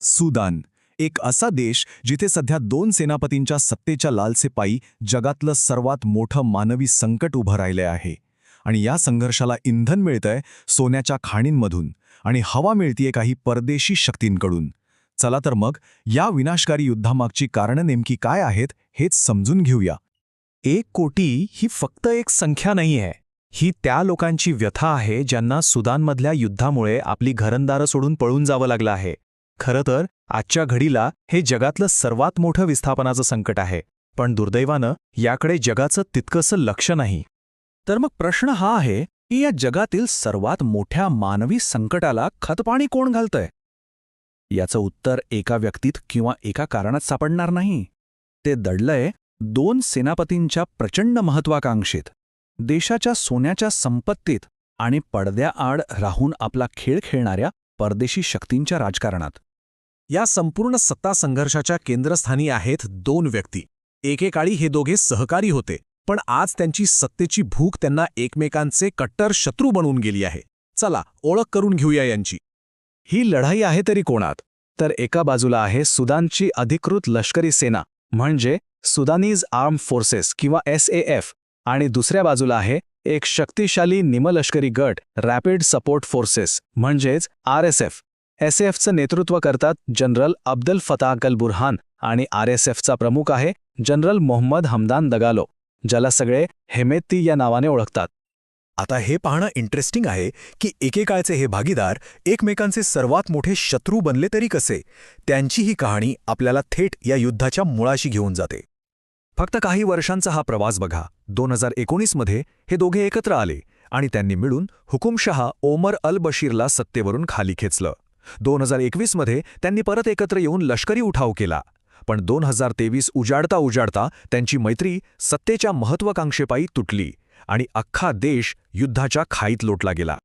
सुदान, एक असा देश जिथे सध्या दोन सेनापतींच्या सत्तेच्या लालसेपायी जगातलं सर्वात मोठं मानवी संकट उभं राहिलं आहे. आणि या संघर्षाला इंधन मिळतंय सोन्याच्या खाणींमधून आणि हवा मिळतीये काही परदेशी शक्तींकडून. चला तर मग या विनाशकारी युद्धामागची कारणं नेमकी काय आहेत हेच समजून घेऊया. 1 कोटी ही फक्त एक संख्या नाहीये. ही त्या लोकांची व्यथा आहे ज्यांना सुदानमधल्या युद्धामुळे आपली घरंदारं सोडून पळून जावं लागलं आहे. खरं तर आजच्या घडीला हे जगातलं सर्वात मोठं विस्थापनाचं संकट आहे. पण दुर्दैवानं याकडे जगाचं तितकंसं लक्ष नाही. तर मग प्रश्न हा आहे की या जगातील सर्वात मोठ्या मानवी संकटाला खतपाणी कोण घालतंय? याचं उत्तर एका व्यक्तीत किंवा एका कारणात सापडणार नाही. ते दडलंय 2 सेनापतींच्या प्रचंड महत्वाकांक्षेत, देशाच्या सोन्याच्या संपत्तीत आणि पडद्याआड राहून आपला खेळ खेळणाऱ्या परदेशी शक्तींच्या राजकारणात. या संपूर्ण सत्ता संघर्षाच्या केंद्रस्थानी आहेत 2 व्यक्ती. एकेकाळी हे दोघे सहकारी होते, पण आज त्यांची सत्तेची भूक त्यांना एकमेकांचे कट्टर शत्रू बनवून गेली आहे. चला ओळख करून घेऊया यांची. ही लढाई आहे तरी कोणात? तर एका बाजूला आहे सुदानची अधिकृत लष्करी सेना म्हणजे सुदानीज आर्म फोर्सेस किंवा SAF, आणि दुसऱ्या बाजूला आहे एक शक्तिशाली निमलष्करी गट रॅपिड सपोर्ट फोर्सेस म्हणजेच RSF. SAFचं नेतृत्व करतात जनरल अब्दुल फताह अल बुरहान आणि RSFचा प्रमुख आहे जनरल मोहम्मद हमदान दगालो, ज्याला सगळे हेमेती या नावाने ओळखतात. आता हे पाहणं इंटरेस्टिंग आहे की एकेकाळचे हे भागीदार एकमेकांचे सर्वात मोठे शत्रू बनले तरी कसे. त्यांची ही कहाणी आपल्याला थेट या युद्धाच्या मुळाशी घेऊन जाते. फक्त काही वर्षांचा हा प्रवास बघा. 2019 मध्ये हे दोघे एकत्र आले आणि त्यांनी मिळून हुकुमशहा ओमर अल बशीरला सत्तेवरून खाली खेचलं. 2021 मध्ये त्यांनी परत एकत्र येऊन लष्करी उठाव केला. पण 2023 उजाडता त्यांची मैत्री सत्तेच्या महत्वाकांक्षेपायी तुटली आणि अख्खा देश युद्धाच्या खाईत लोटला गेला.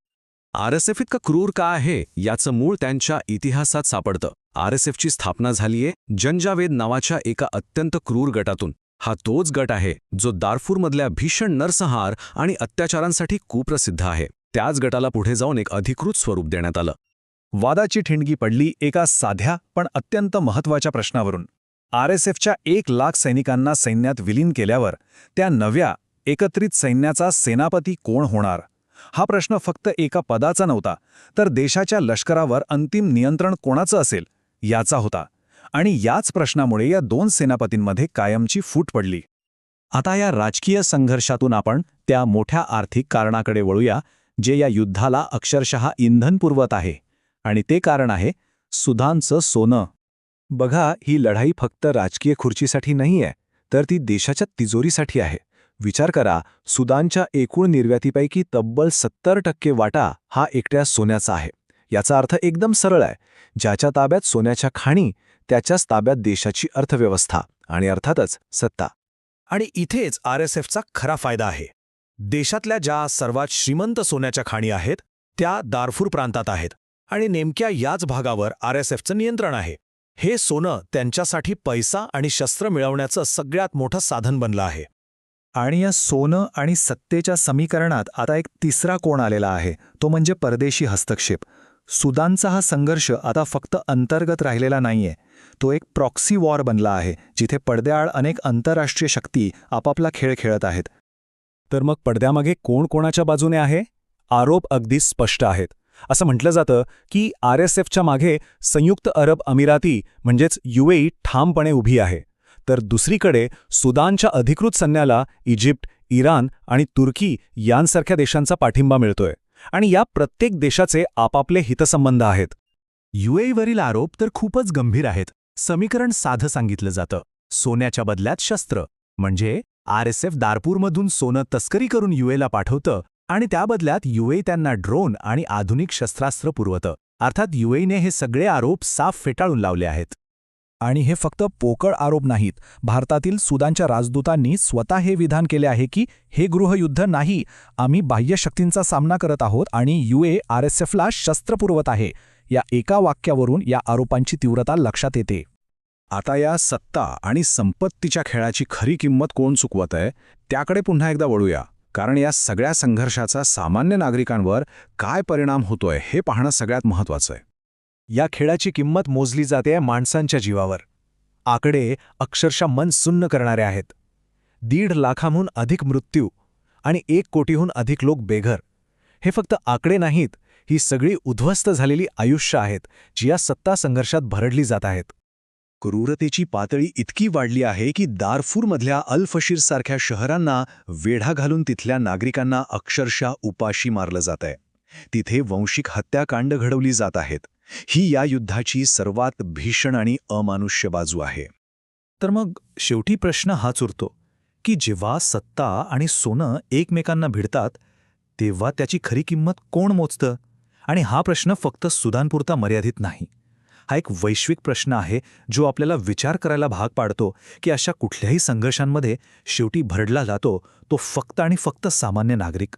RSF इतकं क्रूर का आहे याचं मूळ त्यांच्या इतिहासात सापडतं. RSFची स्थापना झालीये जंजावेद नावाच्या एका अत्यंत क्रूर गटातून. हा तोच गट आहे जो दारफूरमधल्या भीषण नरसंहार आणि अत्याचारांसाठी कुप्रसिद्ध आहे. त्याच गटाला पुढे जाऊन एक अधिकृत स्वरूप देण्यात आलं. वादाची ठिणगी पडली एका साध्या पण अत्यंत महत्त्वाच्या प्रश्नावरून. RSFच्या 1,00,000 सैनिकांना सैन्यात विलीन केल्यावर त्या नव्या एकत्रित सैन्याचा सेनापती कोण होणार? हा प्रश्न फक्त एका पदाचा नव्हता, तर देशाच्या लष्करावर अंतिम नियंत्रण कोणाचं असेल याचा होता. आणि याच प्रश्नामुळे या 2 सेनापतींमध्ये कायमची फूट पडली. आता या राजकीय संघर्षातून आपण त्या मोठ्या आर्थिक कारणाकडे वळूया जे या युद्धाला अक्षरशः इंधन पुरवत आहे. आणि ते कारण आहे सुदानचं सोनं. बघा, ही लढाई फक्त राजकीय खुर्चीसाठी नाहीये, तर ती देशाच्या तिजोरीसाठी आहे. विचार करा, सुदानच्या एकूण निर्यातीपैकी तब्बल 70% वाटा हा एकट्या सोन्याचा आहे. याचा अर्थ एकदम सरळ आहे. ज्याच्या ताब्यात सोन्याच्या खाणी त्याच्याच ताब्यात देशाची अर्थव्यवस्था आणि अर्थातच सत्ता. आणि इथेच RSFचा खरा फायदा आहे. देशातल्या ज्या सर्वात श्रीमंत सोन्याच्या खाणी आहेत त्या दारफूर प्रांतात आहेत आणि नेमक्या याच भागावर RSFचं नियंत्रण आहे. हे सोनं त्यांच्यासाठी पैसा आणि शस्त्र मिळवण्याचं सगळ्यात मोठं साधन बनलं आहे. आणि या सोनं आणि सत्तेच्या समीकरणात आता एक तिसरा कोण आलेला आहे, तो म्हणजे परदेशी हस्तक्षेप. सुदानचा हा संघर्ष आता फक्त अंतर्गत राहिलेला नाहीये, तो एक प्रॉक्सी वॉर बनला आहे, जिथे पडद्याआड अनेक आंतरराष्ट्रीय शक्ती आपापला खेळ खेळत आहेत. तर मग पडद्यामागे कोण कोणाच्या बाजूने आहे? आरोप अगदी स्पष्ट आहेत. असं म्हटलं जातं की RSFच्या मागे संयुक्त अरब अमिराती म्हणजेच UAE ठामपणे उभी आहे. तर दुसरीकडे सुदानच्या अधिकृत सैन्याला इजिप्त, इराण आणि तुर्की यांसारख्या देशांचा पाठिंबा मिळतोय. आणि या प्रत्येक देशाचे आपापले हितसंबंध आहेत. UAEवरील आरोप तर खूपच गंभीर आहेत. समीकरण साधं सांगितलं जातं. सोन्याच्या बदल्यात शस्त्र, म्हणजे RSF दारपूरमधून सोनं तस्करी करून UAEला पाठवतं आणि त्या बदल्यात UAE त्यांना ड्रोन आणि आधुनिक शस्त्रास्त्र पुरवतं. अर्थात UAEने हे सगळे आरोप साफ फेटाळून लावले आहेत. आणि हे फक्त पोकळ आरोप नाहीत. भारतातील सुदानच्या राजदूतांनी स्वतः हे विधान केले आहे की हे गृहयुद्ध नाही, आम्ही बाह्य शक्तींचा सामना करत आहोत आणि UAE RSFला शस्त्र पुरवत आहे. या एका वाक्यावरून या आरोपांची तीव्रता लक्षात येते. आता या सत्ता आणि संपत्तीच्या खेळाची खरी किंमत कोण चुकवत आहे त्याकडे पुन्हा एकदा वळूया. कारण या सगळ्या संघर्षाचा सामान्य नागरिकांवर काय परिणाम होतोय हे पाहणं सगळ्यात महत्त्वाचं आहे. या खेळाची किंमत मोजली जाते माणसांच्या जीवावर. आकडे अक्षरशः मन सुन्न करणारे आहेत. 1.5 लाखांहून अधिक मृत्यू आणि 1 कोटीहून अधिक लोक बेघर. हे फक्त आकडे नाहीत, ही सगळी उद्ध्वस्त झालेली आयुष्य आहेत, जी या सत्ता संघर्षात भरडली जात आहेत. क्रूरतेची पातळी इतकी वाढली आहे की दारफूरमधल्या अल फशीरसारख्या शहरांना वेढा घालून तिथल्या नागरिकांना अक्षरशः उपाशी मारलं जात आहे. तिथे वंशिक हत्याकांड घडवली जात आहेत. ही या युद्धाची सर्वात भीषण आणि अमानुष्य बाजू आहे. तर मग शेवटी प्रश्न हाच उरतो की जेव्हा सत्ता आणि सोनं एकमेकांना भिडतात तेव्हा त्याची खरी किंमत कोण मोजतं? आणि हा प्रश्न फक्त सुदानपुरता मर्यादित नाही. हा एक वैश्विक प्रश्न आहे जो आपल्याला विचार करायला भाग पाडतो की अशा कुठल्याही संघर्षांमध्ये शेवटी भरडला जातो तो फक्त आणि फक्त सामान्य नागरिक.